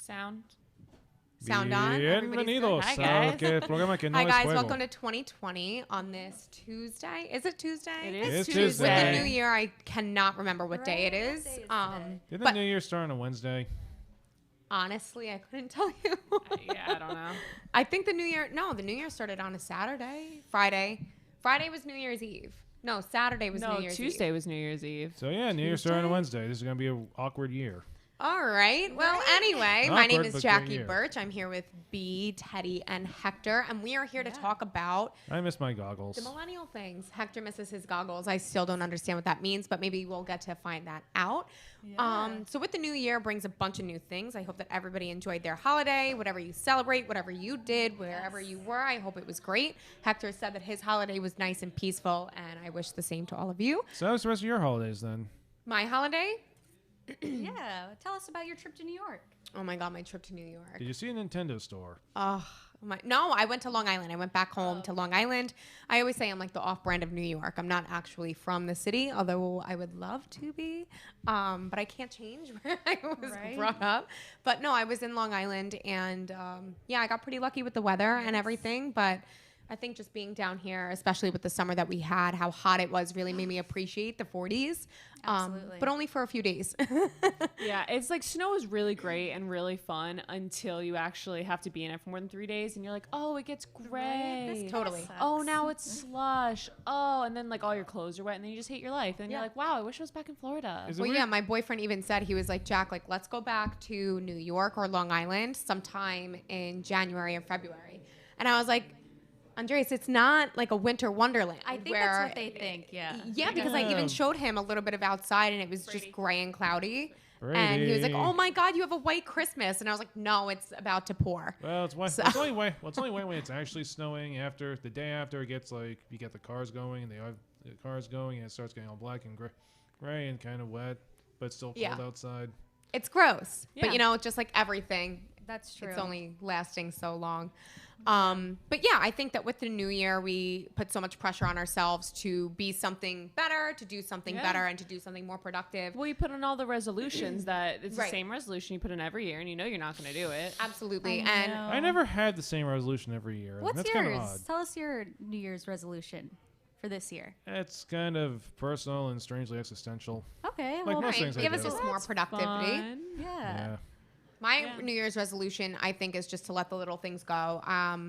Sound on. Bienvenidos Hi, a guys. que programa que no Hi es guys, juego. welcome to 2020 on this Tuesday. Is it Tuesday? It It's is Tuesday. With the Tuesday. new year, I cannot remember what day it Right, is. what day is today? Did the But New Year start on a Wednesday? honestly, I couldn't tell you. I don't know. I think the new year started on a Saturday, Friday. Friday was New Year's Eve. No, Saturday was New Year's Tuesday Eve. was New Year's Eve. So yeah, New Year started on a Wednesday. This is gonna be an awkward year. All right. Well, anyway, my name Awkward, is but great Jackie year. Birch. I'm here with B, Teddy, and Hector, and we are here to talk about I miss my goggles. the millennial things. Hector misses his goggles. I still don't understand what that means, but maybe we'll get to find that out. So with the new year brings a bunch of new things. I hope that everybody enjoyed their holiday, whatever you celebrate, whatever you did, wherever you were. I hope it was great. Hector said that his holiday was nice and peaceful, and I wish the same to all of you. So how's the rest of your holidays then? My holiday? Yeah, tell us about your trip to New York. Oh my God, my trip to New York. Did you see a Nintendo store? No, I went to Long Island. I went back home to Long Island. I always say I'm like the off-brand of New York. I'm not actually from the city, although I would love to be. But I can't change where I was brought up. But no, I was in Long Island, and yeah, I got pretty lucky with the weather and everything. But I think just being down here, especially with the summer that we had, how hot it was, really made me appreciate the 40s. Absolutely. But only for a few days. Yeah, it's like snow is really great and really fun until you actually have to be in it for more than 3 days, and you're like, oh, it gets gray. This kinda Totally. sucks. Oh, now it's slush. Oh, and then like all your clothes are wet, and then you just hate your life, and you're like, wow, I wish I was back in Florida. Is it Well, weird? yeah, my boyfriend even said, he was like, Jack, like, let's go back to New York or Long Island sometime in January or February. And I was like, Andres, it's not like a winter wonderland. I think where- that's what they think. Yeah. Yeah, because I Yeah. even showed him a little bit of outside, and it was just gray and cloudy. And he was like, Brady. oh my God, you have a white Christmas. And I was like, no, it's about to pour. Well, it's, So- it's only way. Well, it's only way when it's actually snowing. After the day after, it gets like you get the cars going, and the cars going, and it starts getting all black and gray and kind of wet, but still cold Yeah. outside. It's gross. Yeah. But, you know, just like everything, That's true. it's only lasting so long. But yeah, I think that with the new year, we put so much pressure on ourselves to be something better, to do something Yeah. better, and to do something more productive. Well, you put in all the resolutions that it's Right. the same resolution you put in every year, and you know you're not going to do it. Absolutely. I And know. I never had the same resolution every year. and What's that's kind of yours? odd. Tell us your New Year's resolution for this year. It's kind of personal and strangely existential. Okay. Like well, most right, things I give us do. just more productivity. Fun. yeah. Yeah. My Yeah. New Year's resolution, I think, is just to let the little things go.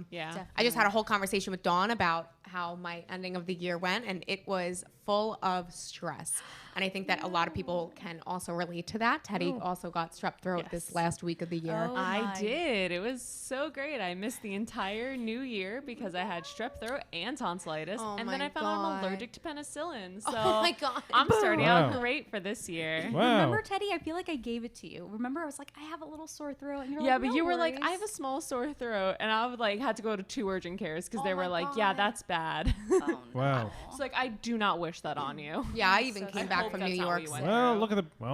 Yeah. I just had a whole conversation with Dawn about how my ending of the year went, and it was full of stress. And I think that a lot of people can also relate to that. Teddy also got strep throat this Yes. last week of the year. Oh. I my. did. It was so great. I missed the entire new year because I had strep throat and tonsillitis, Oh and then my I found out I'm God. allergic to penicillin. So Oh my God. I'm starting out Wow. great for this year. Wow. Remember, Teddy? I feel like I gave it to you. Remember, I was like, I have a little sore throat, and you're Yeah, like, but "No you were like, I worries." have a small sore throat, and I would like had to go to 2 urgent cares because they Oh were my like, yeah, God. that's bad. Oh, no. Wow. So like, I do not wish that on you. Yeah, I even So came I back hope from New that's not what York. you went Well, through.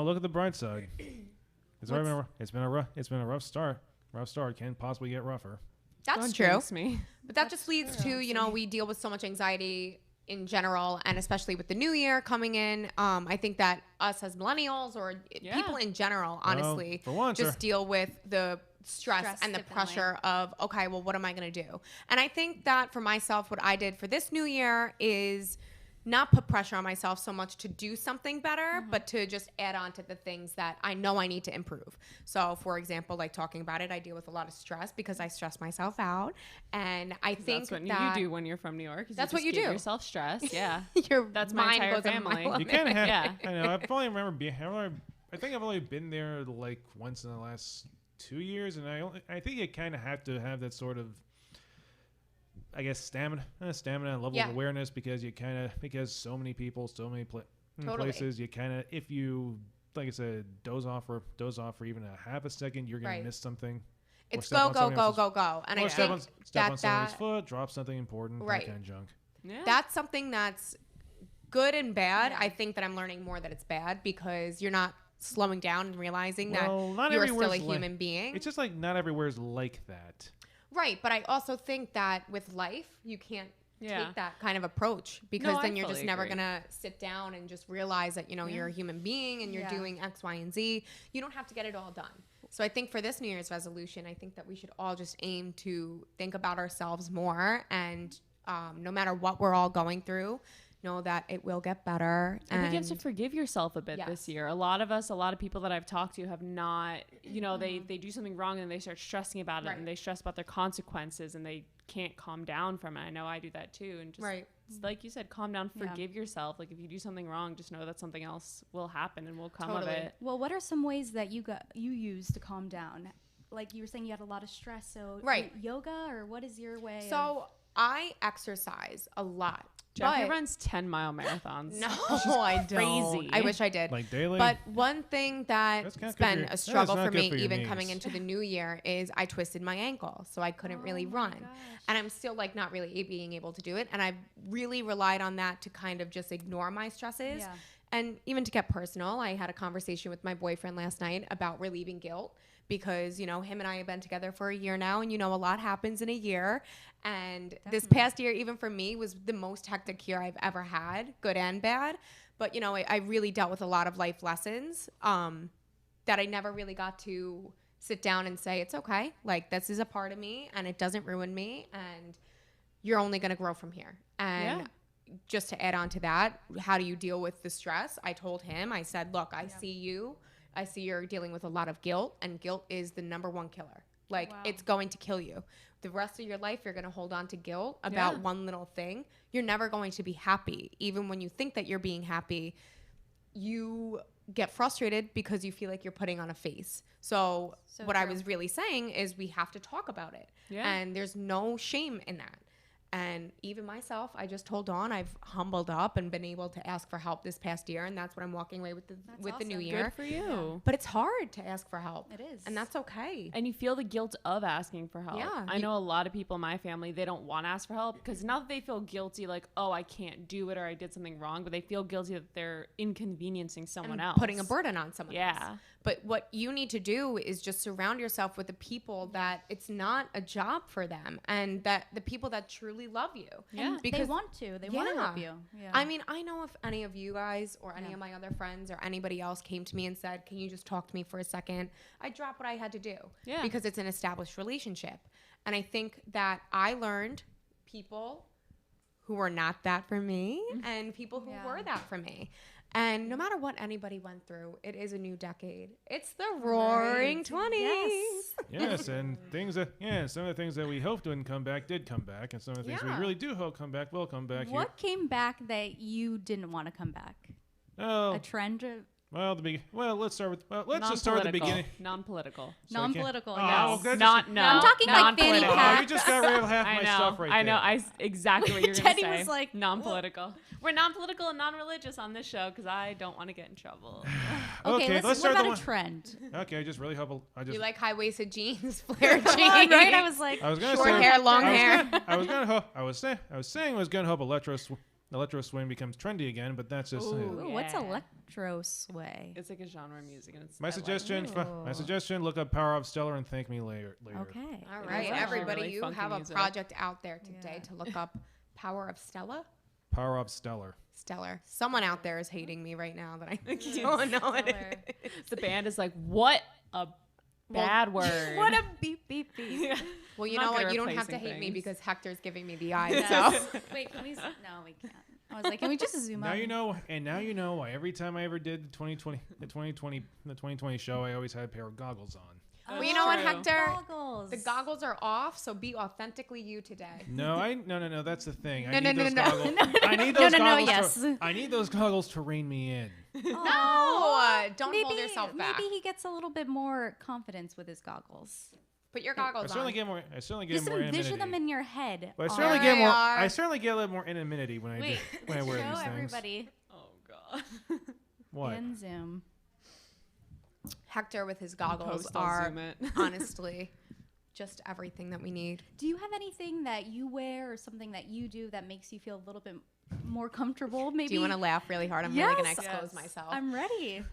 look at the bright side. It's been a rough start. Rough start can possibly get rougher. That's Don't true. jinx me. But that just leads to, you know, we deal with so much anxiety in general, and especially with the new year coming in. I think that us as millennials or Yeah. people in general, honestly, for once, just sir. deal with the stress Stress, and the definitely. pressure of, okay, well, what am I going to do? And I think that for myself, what I did for this new year is not put pressure on myself so much to do something better, but to just add on to the things that I know I need to improve. So, for example, like talking about it, I deal with a lot of stress because I stress myself out. And I think That's what that you do when you're from New York. is That's you what just you give do. yourself stress. Yeah. your That's my mind entire goes a family. mile a You minute. kind of have. Yeah. I know. I probably remember being. I think I've only been there like once in the last 2 years, and I think you kind of have to have that sort of, I guess, stamina and level Yeah. of awareness because so many people, so many Totally. places, you kind of, if you, like I said, doze off for even a half a second, you're gonna Right. miss something. It's step go, on go, somebody go, else's- go, go. And I Or step on think somebody's that foot, drop something important, Right. that kind of junk. Yeah. that's something that's good and bad. I think that I'm learning more that it's bad because you're not slowing down and realizing Well, not that you're still a everywhere's like- human being. It's just like not everywhere's like that. Right, but I also think that with life, you can't Yeah. take that kind of approach because I then you're just fully never agree. gonna sit down and just realize that, you know, you're a human being and you're Yeah. doing X, Y, and Z. You don't have to get it all done. So I think for this New Year's resolution, I think that we should all just aim to think about ourselves more, and no matter what we're all going through, know that it will get better. I think you have to forgive yourself a bit this year. A lot of people that I've talked to have not, they do something wrong and they start stressing about it, and they stress about their consequences and they can't calm down from it. I know I do that too. And just like you said, calm down, forgive yourself. Like if you do something wrong, just know that something else will happen and will come of it. Well, what are some ways that you use to calm down? Like you were saying you had a lot of stress. So yoga, or what is your way? So I exercise a lot. Jeffrey runs 10-mile marathons. No, I don't. Crazy. I wish I did. Like daily? But one thing that's been a struggle for me, even knees. coming into the new year, is I twisted my ankle, so I couldn't really run. And I'm still like not really being able to do it. And I've really relied on that to kind of just ignore my stresses. Yeah. And even to get personal, I had a conversation with my boyfriend last night about relieving guilt, because, him and I have been together for a year now, and, a lot happens in a year. And this past year, even for me, was the most hectic year I've ever had, good and bad. But, I really dealt with a lot of life lessons that I never really got to sit down and say, it's okay. Like, this is a part of me and it doesn't ruin me. And you're only going to grow from here. And just to add on to that, how do you deal with the stress? I told him, I said, look, I see you. I see you're dealing with a lot of guilt, and guilt is the number one killer. Like, it's going to kill you. The rest of your life, you're going to hold on to guilt about one little thing. You're never going to be happy. Even when you think that you're being happy, you get frustrated because you feel like you're putting on a face. So what I was really saying is we have to talk about it. Yeah. And there's no shame in that. And even myself, I just told Dawn I've humbled up and been able to ask for help this past year, and that's what I'm walking away with the new year. Good for you. Yeah. But it's hard to ask for help. It is. And that's okay. And you feel the guilt of asking for help. Yeah. I know a lot of people in my family, they don't want to ask for help because now that they feel guilty, like, oh, I can't do it or I did something wrong, but they feel guilty that they're inconveniencing someone else. Putting a burden on someone else. But what you need to do is just surround yourself with the people that it's not a job for them, and that the people that truly love you. Yeah. Because they want to. They want to help you. Yeah. I mean, I know if any of you guys or any of my other friends or anybody else came to me and said, can you just talk to me for a second? I'd drop what I had to do. Yeah. Because it's an established relationship. And I think that I learned people who were not that for me and people who were that for me. And no matter what anybody went through, it is a new decade. It's the roaring 20s. Yes, and some of the things that we hoped wouldn't come back did come back, and some of the things we really do hope come back will come back. What came back that you didn't want to come back? Oh, a trend? Let's start with. Let's just start at the beginning. Non-political. Non-political. Yes. No. No. I'm talking like fanny pack. Oh, you just got rid of half my stuff right there. I know. Exactly what you're going to say. Teddy was like, non-political. We're non-political and non-religious on this show because I don't want to get in trouble. Okay, let's start what about a trend? Okay, I just really hope. You like high-waisted jeans, flare jeans, right? I was like, short hair, long hair. I was saying I was gonna hope electro swing becomes trendy again, but that's just. What's electro sway? It's like a genre of music, and it's my suggestion. Look up Power of Stellar and thank me later. Okay. All right, everybody, really you have a project out there today to look up Power of Stella. Power of Stellar. Someone out there is hating me right now that I don't know it. The band is like, what a bad word. What a beep, beep, beep. Yeah. Well, you know what? You don't have to hate me because Hector's giving me the eyes. Yes. So. Wait, can we? No, we can't. I was like, can we just zoom out? Now you know why every time I ever did the 2020 show, I always had a pair of goggles on. Well, you know what, Hector? Goggles. The goggles are off, so be authentically you today. No. That's the thing. I need those goggles. I need those goggles. I need those goggles to rein me in. No, don't hold yourself back. Maybe he gets a little bit more confidence with his goggles. Put your goggles on. I certainly get more anonymity. Envision them in your head. But I certainly get a little more anonymity when I wear these things. Show everybody. Oh God. What? And zoom. Hector with his goggles are honestly just everything that we need. Do you have anything that you wear or something that you do that makes you feel a little bit more comfortable? Maybe. Do you want to laugh really hard? I'm really gonna expose myself. I'm ready.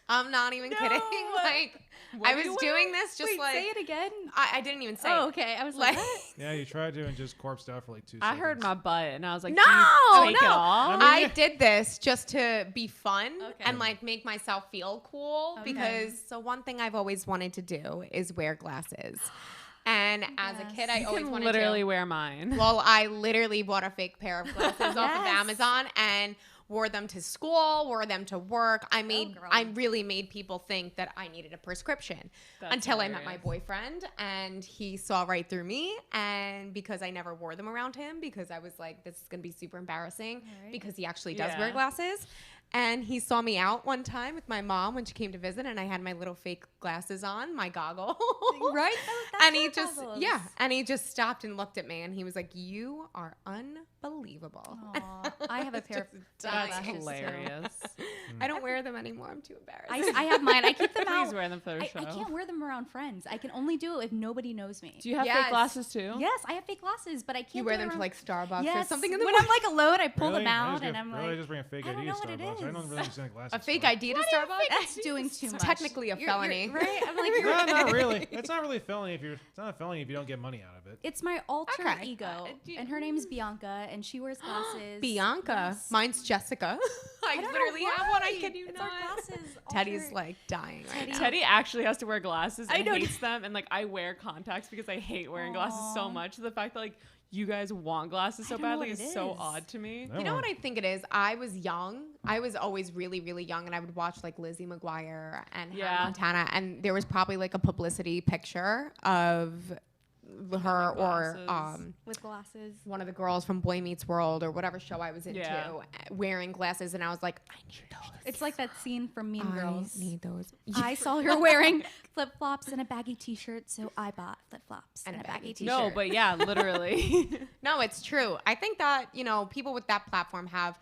I'm not even kidding. Like, I was doing this just Wait, like. say it again. I didn't even say Oh, it. okay. I was like, what? Yeah, you tried to and just corpsed out for like 2 I seconds. heard my butt and I was like, No, "Do you take it no. off?" I mean, I yeah. did this just to be fun Okay. and like make myself feel cool Okay. because so one thing I've always wanted to do is wear glasses. And as a kid, I You always can wanted literally to. wear mine. Well, I literally bought a fake pair of glasses off of Yes. Amazon and wore them to school, wore them to work. I girl. really made people think that I needed a prescription That's until I met my hilarious. boyfriend and he saw right through me. And because I never wore them around him because I was like, this is going to be super embarrassing Right. because he actually does wear Yeah. glasses. And he saw me out one time with my mom when she came to visit and I had my little fake glasses on, my goggle. Right? That's And he your just, goggles. yeah. And he just stopped and looked at me and he was like, you are unbelievable. Aw, I have a pair of dying. That's glasses, too. hilarious. I don't wear them anymore. I'm too embarrassed. I have mine. I keep them Please out. wear them for the I show. can't wear them around friends. I can only do it if nobody knows me. Do you have Yes. fake glasses too? Yes, I have fake glasses, but I can't you wear do it them to around- like Starbucks or Yes. something in the When morning. I'm like alone, I pull Really? them I out just and get- I'm really like, just bring a fake I don't ID know to what it Starbucks. I don't is. really understand glasses. A fake for. ID to Starbucks? that's doing too much. Technically a felony. right? I'm like, No, not really. It's not really a felony if you're. It's not a felony if you don't get money out of it. It's my alter Okay. ego, and her name's Bianca, and she wears glasses. Bianca. Yes. Mine's Jessica. I don't know literally have one. I why. kid you It's not. our glasses. Teddy's alter- like dying right now. Teddy actually has to wear glasses and I know. hates them, and like I wear contacts because I hate wearing glasses so Aw. much. The fact that like you guys want glasses so don't know badly what is it so is. odd to me. You know what I think it is? I was young. I was always really, really young, and I would watch like Lizzie McGuire and Yeah. Hannah Montana, and there was probably like a publicity picture of her or glasses. with glasses. one of the girls from Boy Meets World or whatever show I was into Yeah. wearing glasses, and I was like, I need those. It's like that scene from Mean Girls. I need those. I saw her wearing flip flops and a baggy T-shirt, so I bought flip flops And and a a baggy baggy t-shirt. T-shirt. No, but yeah, literally. No, it's true. I think that, you know, people with that platform have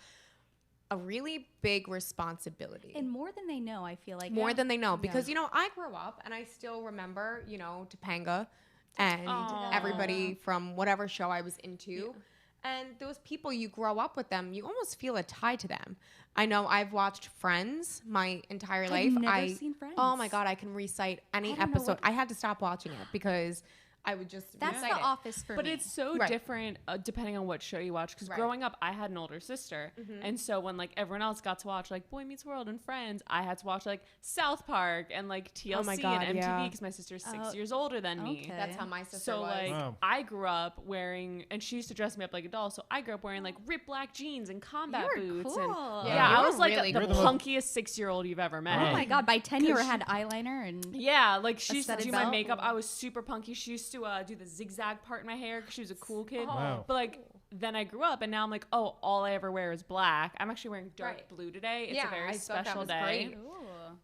a really big responsibility. And more than they know, I feel like More than they know. Yeah. Because, you know, I grew up and I still remember, you know, Topanga and Aw. everybody from whatever show I was into. And those people, you grow up with them, you almost feel a tie to them. I know I've watched Friends my entire life. never seen Friends. Oh my God, I can recite any I don't know episode. what- I had to stop watching it because I would just That's recite The it. Office for But me. it's so Right. different depending on what show you watch. Because Right. growing up, I had an older sister, and so when like everyone else got to watch like Boy Meets World and Friends, I had to watch like South Park and like TLC Oh my God, and MTV yeah. because my sister's 6 Oh, years older than me. okay. That's how my sister So was. like Wow. I grew up wearing, and she used to dress me up like a doll. So I grew up wearing like ripped black jeans and combat You were boots. And cool. yeah, Yeah, you I were was like really the cool. punkiest 6-year-old you've ever met. Oh my God! By 10, you 'Cause were had eyeliner and Yeah, like she used to studded do my belt? makeup. I was super punky. She used to do the zigzag part in my hair because she was a cool kid. Wow. But like then I grew up and now I'm like, oh, all I ever wear is black. I'm actually wearing dark Right. blue today. It's Yeah, a very I thought that special was day. great.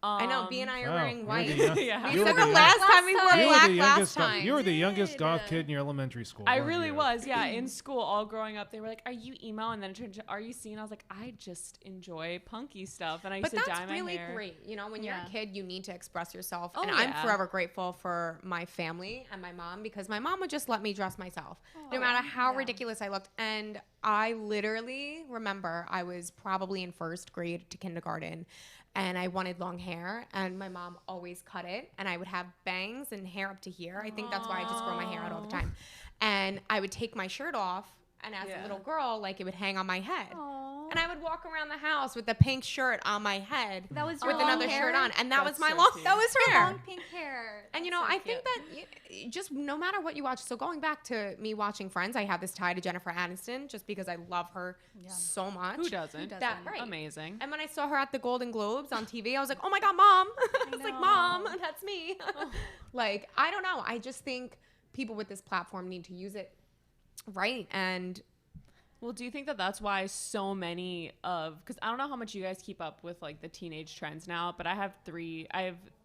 I know. B and I are Wow, wearing you're white. the young- Yeah. We you were said the the young- last time we wore You were black the last youngest. time. You were the youngest did. goth kid in your elementary school. I weren't really you? was, yeah. In school, all growing up, they were like, "Are you emo?" And then it turned to, "Are you seen?" I was like, "I just enjoy punky stuff," and I used But to that's dye my really hair. great. You know, when you're Yeah. a kid, you need to express yourself. Oh, and I'm yeah. forever grateful for my family and my mom because my mom would just let me dress myself, no Oh, matter how yeah. ridiculous I looked. And I literally remember I was probably in first grade to kindergarten. And I wanted long hair, and my mom always cut it. And I would have bangs and hair up to here. I think that's why I just grow my hair out all the time. And I would take my shirt off, and as a Yeah. little girl, like it would hang on my head. Aw. And I would walk around the house with the pink shirt on my head That was with your long another hair? shirt on, and that That's was my so long. cute. That was her Long hair. pink hair. And you That's know, so I think cute. that just no matter what you watch. So going back to me watching Friends, I have this tie to Jennifer Aniston just because I love her so much. Who doesn't? Who doesn't? That right. Amazing. And when I saw her at the Golden Globes on TV, I was like, "Oh my God, Mom!" I was like, know. "Mom, that's me." Like, I don't know. I just think people with this platform need to use it right. And Well, do you think that that's why so many of, because I don't know how much you guys keep up with like the teenage trends now, but I have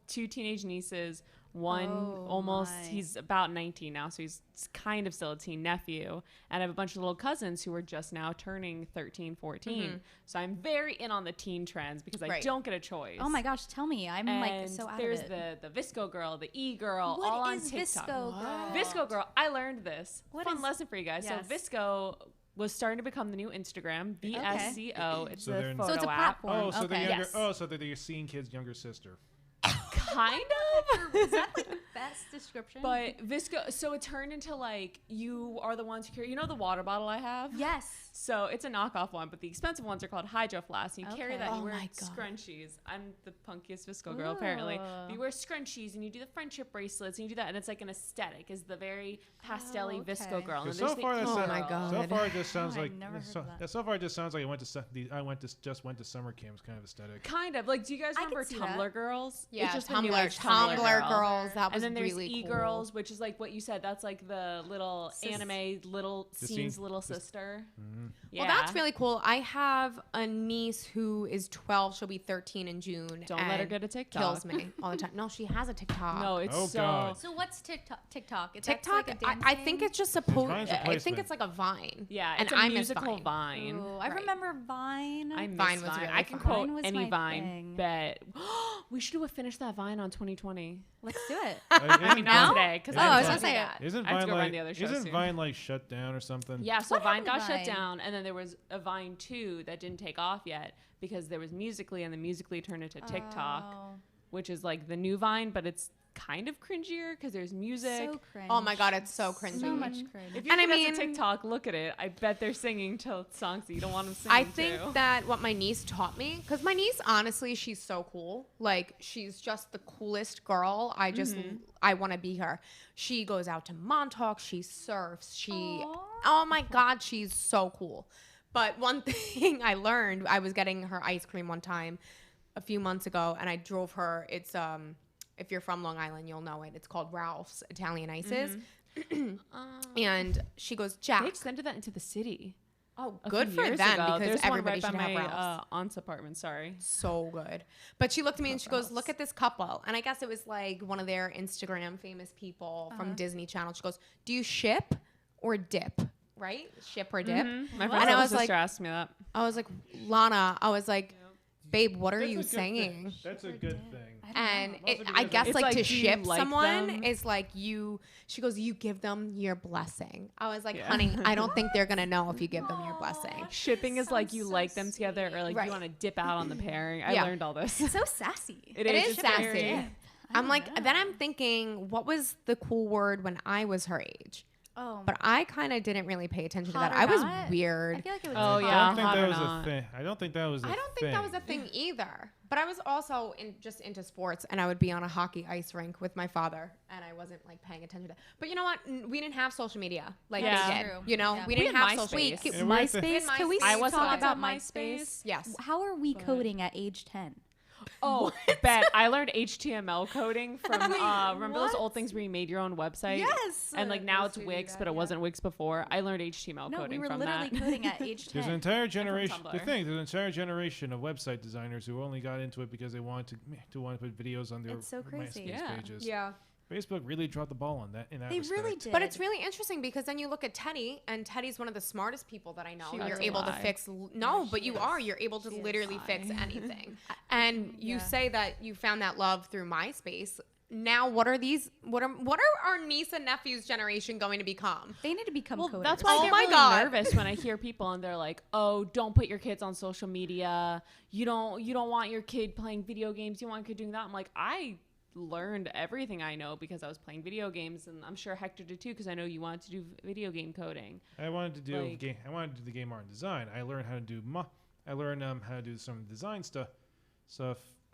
2 teenage nieces. One Oh, almost, my. he's about 19 now, so he's kind of still a teen nephew. And I have a bunch of little cousins who are just now turning 13, 14. So I'm very in on the teen trends because I Right. don't get a choice. Oh my gosh, tell me. I'm like And so out there's of it. the Visco girl, the E-girl, What all on is TikTok. Visco girl? Visco girl, I learned this. What Fun is- lesson for you guys. Yes. So Visco was starting to become the new Instagram, VSCO. It's So a they're in- photo So it's a app. platform. Oh, so Okay. they're younger. Yes. Oh, so they're seeing kids' younger sister. Kind of. Is that like the best description? But Visco, so it turned into like you are the ones who carry. You know the water bottle I have? yes. So it's a knockoff one, but the expensive ones are called Hydro Flasks. And you carry Okay. that and you Oh wear my God. scrunchies. I'm the punkiest Visco girl, apparently. Ooh. But you wear scrunchies and you do the friendship bracelets and you do that. And it's like an aesthetic, is the very pastel-y Visco okay. girl. And So there's far, the that Oh sounds- my God. So far, it just sounds I've like never heard so, of that. yeah, so far it just sounds like just went to summer camps kind of aesthetic. kind of like, do you guys I can remember see that. Tumblr girls? Yeah, It's just the Tumblr, new age Tumblr girl. girls. That was And then there's really cool. e-girls, which is like what you said. That's like the little anime, little The scenes, scene- little sister. Yeah. Well, that's really cool. I have a niece who is 12. She'll be 13 in June. Don't let her and get a TikTok. Kills me all the time. No, she has a TikTok. No, it's Oh, so. God. So what's TikTok? Is that TikTok. like a I think dancing? it's just supposed. Vine's a I think placement. it's like a Vine. Yeah, and it's a I miss musical Vine. Vine. Ooh, I Right. remember Vine. I miss Vine Vine. was really I can fun. quote Vine was any my Vine thing. bet. We should do a finish that Vine on 2020. Let's do it. I mean, Now? not today, because Oh, I was gonna say, Isn't I have to Vine go run like the other show isn't soon. Vine like shut down or something? Yeah, so What Vine got happened to shut Vine? down, and then there was a Vine 2 that didn't take off yet because there was Musical.ly, and the Musical.ly turned into TikTok, Oh, which is like the new Vine, but it's kind of cringier because there's music. so cringe. Oh my God, it's so cringy. So much cringe. If you And I think mean- that's a TikTok, look at it. I bet they're singing to songs that you don't want them singing I think to. that what my niece taught me, because my niece, honestly, she's so cool. Like, she's just the coolest girl. I want to be her. She goes out to Montauk. She surfs. Aw. Oh my God, she's so cool. But one thing I learned, I was getting her ice cream one time a few months ago, and I drove her. It's if you're from Long Island, you'll know it. It's called Ralph's Italian Ices. And she goes, Jack. They extended that into the city. Oh, a good few for years them ago. because There's everybody one should right by have my Ralph's. aunt's apartment. Sorry. So good. But she looked at me and she goes, Ralph's. look at this couple. And I guess it was like one of their Instagram famous people from Disney Channel. She goes, do you ship or dip? Right? Ship or dip? My And friend's I older was like, sister asked me that. I was like, Lana, I was like, babe, what are That's a you good saying? thing. That's a good thing. And Also it, because I guess It's like like, to do you ship like someone them? is like she goes, you give them your blessing. I was like, Yeah. honey, I don't think they're going to know if you give them your blessing. Shipping is like you sounds so like them together or like Right. you want to dip out on the pairing. I Yeah. learned all this. So sassy. It is It's sassy. very- I I'm don't like, know. then I'm thinking, what was the cool word when I was her age? Oh, But I kind of didn't really pay attention to Hot that. or I was not? weird. I feel like it was. Oh, hot. yeah. I don't think hot that or was not. a thing. I don't think that was a I don't think that was a thing either. But I was also just into sports, and I would be on a hockey ice rink with my father, and I wasn't like paying attention to. But you know what? We didn't have social media like Yeah. they did. True. You know, Yeah. we We didn't had have social. MySpace. And we're at the- MySpace. Can we I wasn't talk on about MySpace. MySpace? Yes. How are we But- coding at age 10? Oh, bet. I learned HTML coding from, remember those what? old things where you made your own website? Yes. And like now I it's used to do Wix, that, but it yeah. wasn't Wix before. I learned HTML No, coding we were from literally that. coding at age 10. There's an entire generation. The Tumblr. thing, there's an entire generation of website designers who only got into it because they wanted to want to put videos on their It's so crazy. MySpace Yeah. pages. Yeah. Facebook really dropped the ball on that. In that They respect. really did. But it's really interesting because then you look at Teddy, and Teddy's one of the smartest people that I know. She You're was able to lie. fix no, but she you is. are. You're able to She is literally lie. fix anything. And you Yeah. say that you found that love through MySpace. Now, what are these? What are our niece and nephew's generation going to become? They need to become Well, coders. that's why Oh I get my really God. nervous when I hear people and they're like, "Oh, don't put your kids on social media. You don't want your kid playing video games. You want your kid doing that." I'm like, I learned everything I know because I was playing video games, and I'm sure Hector did too because I know you wanted to do video game coding. I wanted to do Like- game. I wanted to do the game art and design. I learned how to do. I learned how to do some design stuff.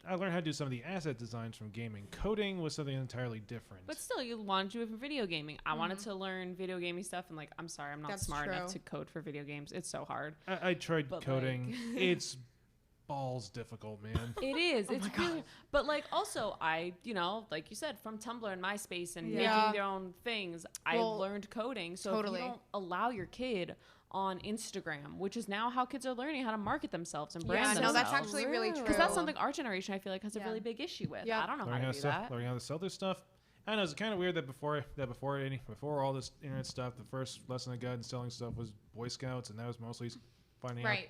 I learned how to do some of the asset designs from gaming. Coding was something entirely different. But still, you wanted to do it for video gaming. I wanted to learn video gaming stuff, and like, I'm sorry, I'm not That's smart enough true. to code for video games. It's so hard. I tried But, coding. like- It's balls difficult, man. It is. It's really, but like also I, like you said, from Tumblr and MySpace and Yeah. making their own things, I Well, learned coding. So totally. if you don't allow your kid on Instagram, which is now how kids are learning how to market themselves and brand Yeah, no, themselves. that's actually really true. Because that's something our generation I feel like has a Yeah. really big issue with. Yeah. I don't know learning how how to to do that. learning how to sell this stuff. I know it's kind of weird that before all this internet stuff, the first lesson I got in selling stuff was Boy Scouts, and that was mostly finding out. Right.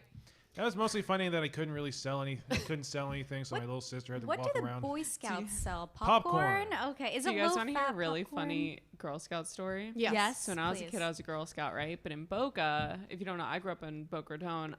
That was mostly funny that I couldn't really sell I couldn't sell anything, so my little sister had to What walk do the around. Boy Scouts sell? Popcorn. Popcorn? Okay. Is Do it you guys want to hear a really funny Girl Scout story? Yes. So when I was a please. kid, I was a Girl Scout, right? But in Boca, if you don't know, I grew up in Boca Raton.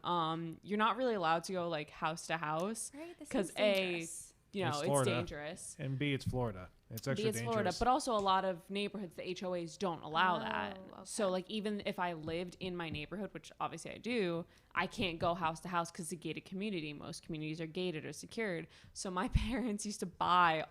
You're not really allowed to go like house to house Right, this because seems dangerous. It's it's Florida. dangerous. And B, it's Florida. It's extra It's dangerous. Florida, but also a lot of neighborhoods, the HOAs don't allow that. Oh, So okay. like even if I lived in my neighborhood, which obviously I do, I can't go house to house because it's a gated community. Most communities are gated or secured. So my parents used to buy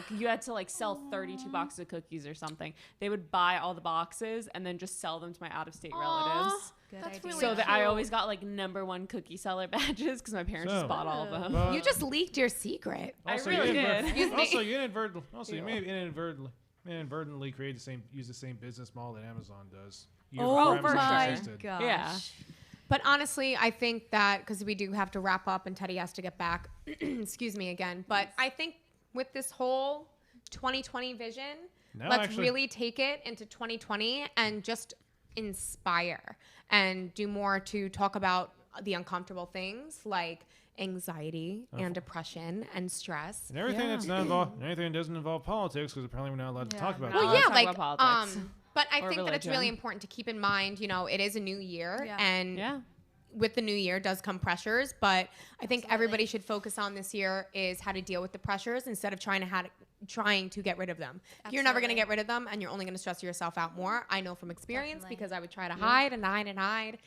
you had to like sell 32 boxes of cookies or something. They would buy all the boxes and then just sell them to my out-of-state relatives. Good That's idea. really So that I cute. always got like #1 cookie seller badges because my parents So- just bought all of them. But You just leaked your secret. I also, really you did. Excuse me. Also, you may have inadvertently created used the same business model that Amazon does. Oh, for my sure. gosh. Yeah. But honestly, I think that because we do have to wrap up and Teddy has to get back, excuse me again. But I think with this whole 2020 vision, No, let's actually- really take it into 2020 and just inspire and do more to talk about the uncomfortable things like anxiety and depression and stress. And everything that's not involved, anything that doesn't involve politics, because apparently we're not allowed to talk about No, that. Well, let's yeah, talk like, about politics. but I Or think that it's really religion. important to keep in mind, it is a new year Yeah. and Yeah. with the new year does come pressures, but I think Absolutely. everybody should focus on this year is how to deal with the pressures instead of trying to get rid of them. You're never going to Absolutely. get rid of them and you're only going to stress yourself out more. I know from experience Definitely. because I would try to hide and hide and hide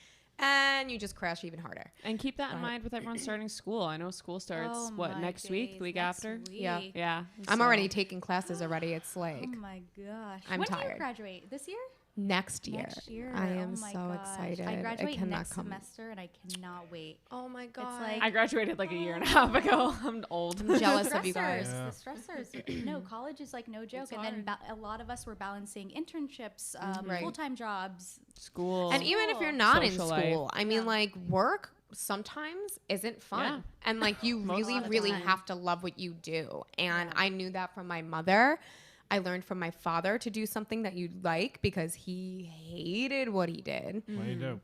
and you just crash even harder. And keep that in mind with everyone starting school. I know school starts Oh my next week, days, the week next after. week. Yeah. Yeah. I'm so- already taking classes already. It's Oh like my gosh. I'm when do tired. you graduate? This year? next year. Next year. I am Oh my so gosh. excited. I It graduate cannot next come. semester and I cannot wait. Oh my god. like- I graduated like a year and a half ago. I'm old. I'm jealous of you Stressors, guys. Yeah. The stressors. No, college is like no joke. It's And then hard. a lot of us were balancing internships, Right. full-time jobs. School. And even if you're Cool. not in Social life. school, I mean, Yeah. like work sometimes isn't fun. Yeah. And like you Most really, of the really time. have to love what you do. And Yeah. I knew that from my mother. I learned from my father to do something that you like because he hated what he did. What do you do?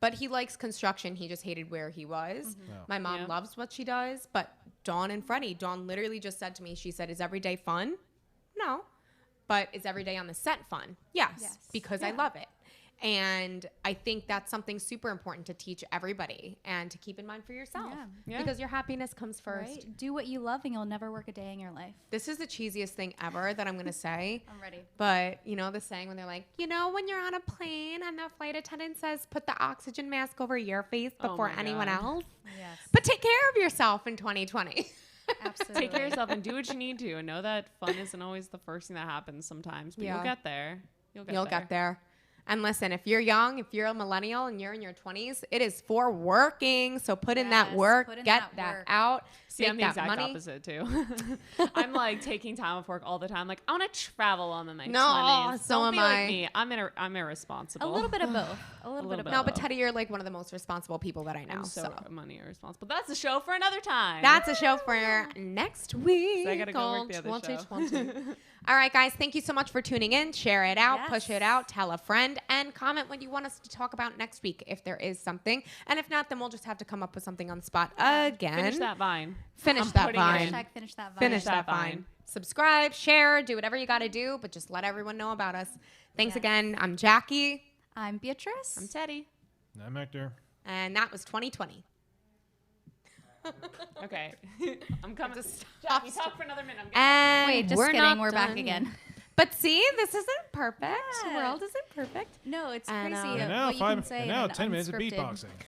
But he likes construction. He just hated where he was. No. My mom Yeah. loves what she does. But Dawn and Freddie, Dawn literally just said to me, she said, "Is every day fun?" No. But is every day on the set fun? Yes. Yes. Because I Yeah. love it. And I think that's something super important to teach everybody and to keep in mind for yourself. Yeah. Yeah. Because your happiness comes first. Right? Do what you love and you'll never work a day in your life. This is the cheesiest thing ever that I'm going to say. I'm ready. But you know the saying when they're like, when you're on a plane and the flight attendant says, put the oxygen mask over your face Oh before my anyone God. else. Yes. But take care of yourself in 2020. Absolutely. take care of yourself and do what you need to. And know that fun isn't always the first thing that happens sometimes. But Yeah. you'll get there. You'll Get there. And listen, if you're young, if you're a millennial and you're in your 20s, it is for working. So put in that Yes, work, put in get that that work. out, See, make I'm the that exact money. opposite too. I'm like taking time off work all the time. Like I want to travel on the next No, 20s. so Don't am be like I. me. I'm irresponsible. A little bit of both. A little bit of both. No, but Teddy, you're like one of the most responsible people that I know. I'm so So money irresponsible. But that's a show for another time. that's a show for next week. I gotta go work the other show. All right, guys. Thank you so much for tuning in. Share it out, push it Yes. out, tell a friend, and comment what you want us to talk about next week if there is something. And if not, then we'll just have to come up with something on the spot again. Finish that vine. Finish I'm that putting it vine. in. Hashtag finish that vibe. Finish that that vine. vine. Subscribe, share, do whatever you got to do, but just let everyone know about us. Thanks Yes. again. I'm Jackie, I'm Beatrice. I'm Teddy. I'm Hector. and that was 2020. Okay. I'm coming. Just Jackie, talk for another minute. I'm getting And Wait, just we're kidding. not We're back done again. yet. But see, this isn't perfect. Yeah. World isn't perfect. No, it's And, crazy. and And now, what you can say and in now an 10 minutes of unscripted- beatboxing.